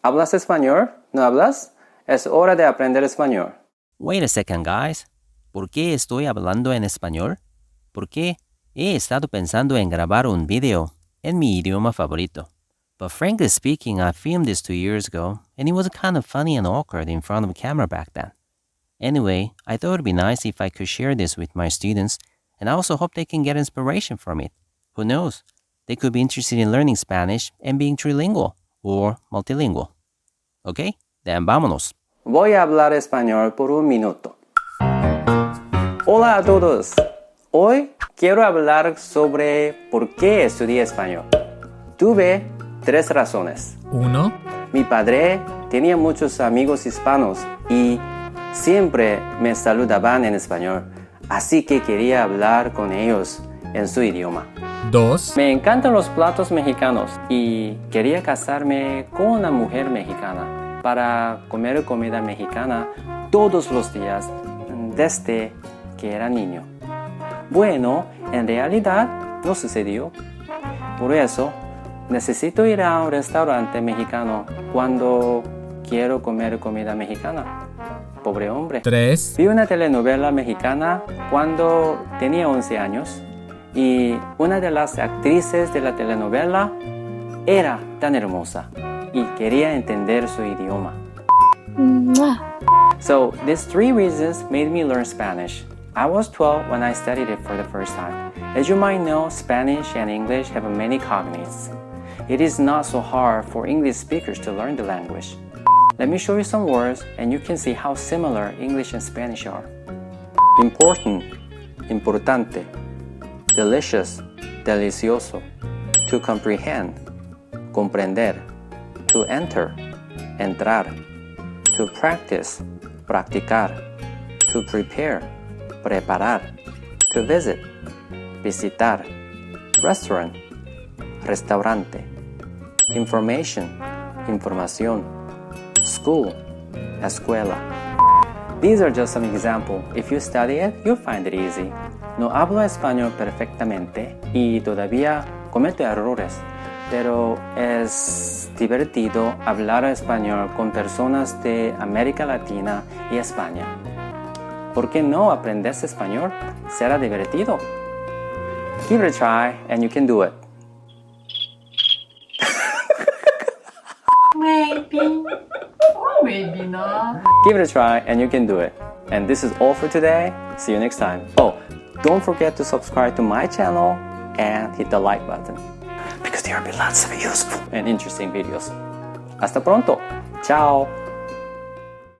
¿Hablas español? ¿No hablas? Es hora de aprender español. Wait a second, guys. ¿Por qué estoy hablando en español? Porque he estado pensando en grabar un video en mi idioma favorito. But frankly speaking, I filmed this 2 years ago, and it was kind of funny and awkward in front of a camera back then. Anyway, I thought it would be nice if I could share this with my students, and I also hope they can get inspiration from it. Who knows? They could be interested in learning Spanish and being trilingual or multilingual. Okay? Then vámonos. Voy a hablar español por un minuto. Hola a todos. Hoy quiero hablar sobre por qué estudié español. Tuve 3 razones. 1, Mi padre tenía muchos amigos hispanos y siempre me saludaban en español, así que quería hablar con ellos en su idioma. 2, Me encantan los platos mexicanos y quería casarme con una mujer mexicana para comer comida mexicana todos los días desde que era niño. Bueno, en realidad no sucedió. Por eso, necesito ir a un restaurante mexicano cuando quiero comer comida mexicana. Pobre hombre. 3, Vi una telenovela mexicana cuando tenía 11 años y una de las actrices de la telenovela era tan hermosa y quería entender su idioma. So, these 3 reasons made me learn Spanish. I was 12 when I studied it for the first time. As you might know, Spanish and English have many cognates. It is not so hard for English speakers to learn the language. Let me show you some words and you can see how similar English and Spanish are. Important, importante. Delicious, delicioso. To comprehend, comprender. To enter, entrar. To practice, practicar. To prepare, preparar. To visit, visitar. Restaurant, restaurante. Information, información. School, escuela. These are just some examples. If you study it, you'll find it easy. No hablo español perfectamente y todavía cometo errores, pero es divertido hablar español con personas de América Latina y España. ¿Por qué no aprendes español? Será divertido. Give it a try and you can do it. Maybe. Or maybe not. Give it a try and you can do it. And this is all for today. See you next time. Oh, don't forget to subscribe to my channel and hit the like button because there will be lots of useful and interesting videos. Hasta pronto. Ciao.